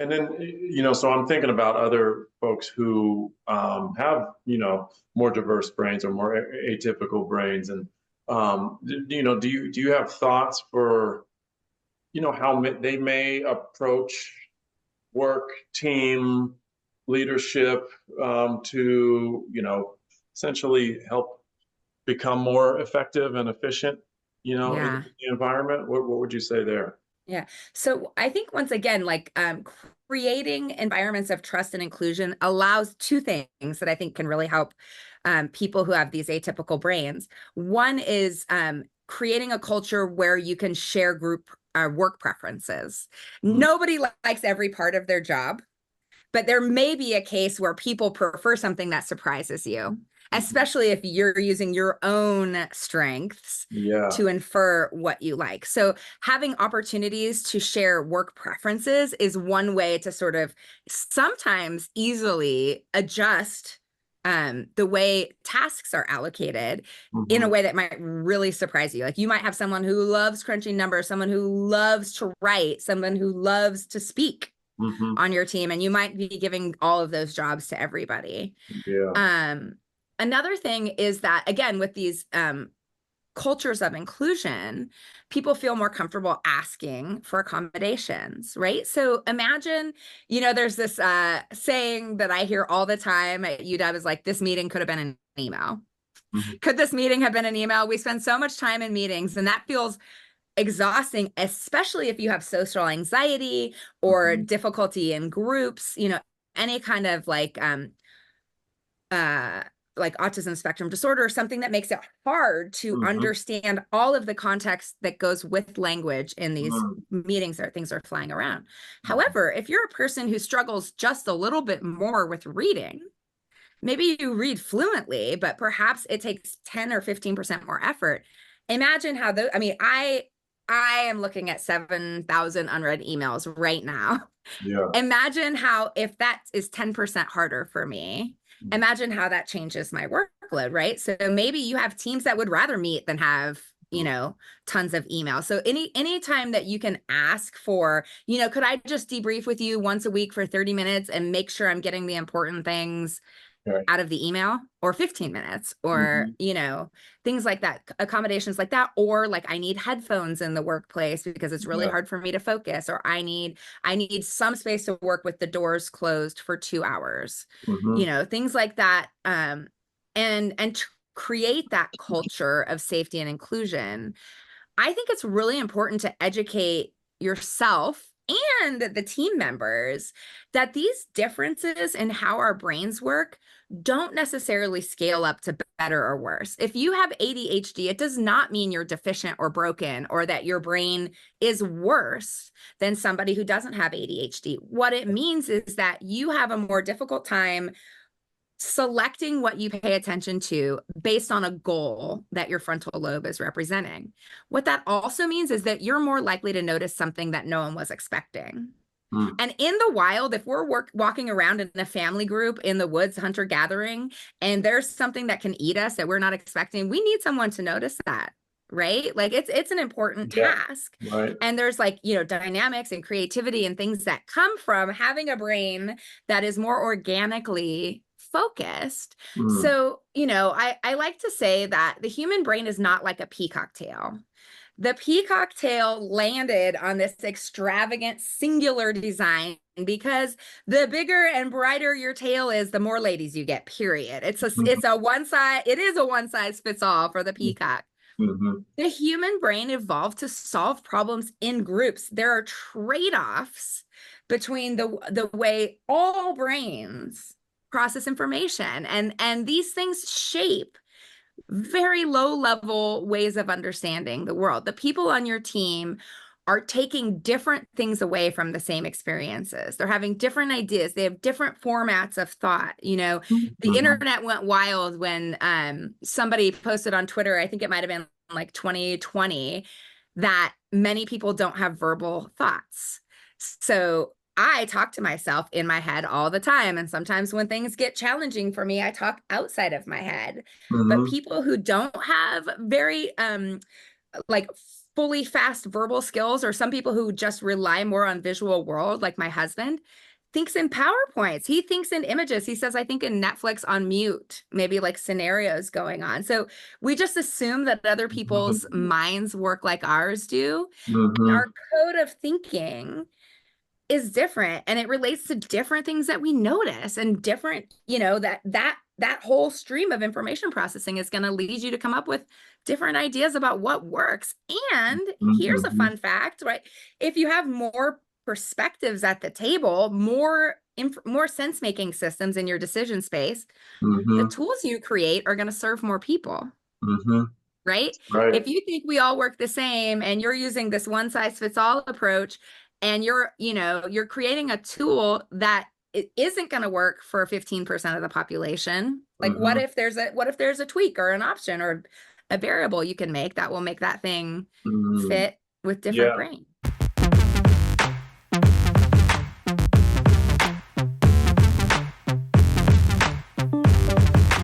And then, so I'm thinking about other folks who have, more diverse brains or more atypical brains. And, do you have thoughts for, how they may approach work, team, leadership to, essentially help become more effective and efficient, in Yeah. the environment? What would you say there? Yeah. So I think once again, like creating environments of trust and inclusion allows two things that I think can really help people who have these atypical brains. One is creating a culture where you can share group work preferences. Mm. Nobody likes every part of their job, but there may be a case where people prefer something that surprises you, especially if you're using your own strengths Yeah. to infer what you like. So having opportunities to share work preferences is one way to sort of sometimes easily adjust the way tasks are allocated in a Hmm. way that might really surprise you. Like you might have someone who loves crunching numbers, someone who loves to write, someone who loves to speak Hmm. on your team, and you might be giving all of those jobs to everybody. Yeah. Um, Another thing is that, again, with these cultures of inclusion, people feel more comfortable asking for accommodations, right? So imagine, there's this saying that I hear all the time at UW is like, this meeting could have been an email. Hmm. Could this meeting have been an email? We spend so much time in meetings, and that feels exhausting, especially if you have social anxiety or Hmm. difficulty in groups, any kind of uh like autism spectrum disorder, something that makes it hard to Hmm. understand all of the context that goes with language in these Hmm. meetings or things are flying around. Hmm. However, if you're a person who struggles just a little bit more with reading, maybe you read fluently, but perhaps it takes 10 or 15% more effort. Imagine how those, I mean, I am looking at 7,000 unread emails right now. Yeah. Imagine how, if that is 10% harder for me, imagine how that changes my workload, right? So maybe you have teams that would rather meet than have, tons of emails. So anytime that you can ask for, could I just debrief with you once a week for 30 minutes and make sure I'm getting the important things Okay. out of the email, or 15 minutes, or Hmm. things like that, accommodations like that, or like I need headphones in the workplace because it's really Yeah. hard for me to focus, or I need some space to work with the doors closed for 2 hours, Hmm. things like that, and create that culture of safety and inclusion. I think it's really important to educate yourself and the team members that these differences in how our brains work don't necessarily scale up to better or worse. If you have ADHD, it does not mean you're deficient or broken or that your brain is worse than somebody who doesn't have ADHD. What it means is that you have a more difficult time selecting what you pay attention to based on a goal that your frontal lobe is representing. What that also means is that you're more likely to notice something that no one was expecting. Hmm. And in the wild, if we're walking around in a family group in the woods, hunter gathering, and there's something that can eat us that we're not expecting, we need someone to notice that, right? Like it's an important Yeah. task. Right. And there's dynamics and creativity and things that come from having a brain that is more organically focused. Hmm. So, I like to say that the human brain is not like a peacock tail. The peacock tail landed on this extravagant singular design because the bigger and brighter your tail is, the more ladies you get, period. It is a one size fits all for the peacock. Hmm. The human brain evolved to solve problems in groups. There are trade-offs between the way all brains process information, and these things shape very low level ways of understanding the world. The people on your team are taking different things away from the same experiences. They're having different ideas. They have different formats of thought. The Hmm. internet went wild when somebody posted on Twitter, I think it might have been like 2020, that many people don't have verbal thoughts. So I talk to myself in my head all the time. And sometimes when things get challenging for me, I talk outside of my head. But Hmm. people who don't have very like fully fast verbal skills, or some people who just rely more on visual world, like my husband, thinks in PowerPoints. He thinks in images. He says, I think in Netflix on mute, maybe like scenarios going on. So we just assume that other people's minds work like ours do. And Mm-hmm. our code of thinking is different, and it relates to different things that we notice, and different, that whole stream of information processing is going to lead you to come up with different ideas about what works. And here's a Mm-hmm. fun fact, right? If you have more perspectives at the table, more sense making systems in your decision space, the Mm-hmm. tools you create are going to serve more people. Mm-hmm. Right? Right. If you think we all work the same and you're using this one size fits all approach, and you're creating a tool that it isn't going to work for 15% of the population, like Mm-hmm. what if there's a tweak or an option or a variable you can make that will make that thing Mm-hmm. fit with different Yeah. brains?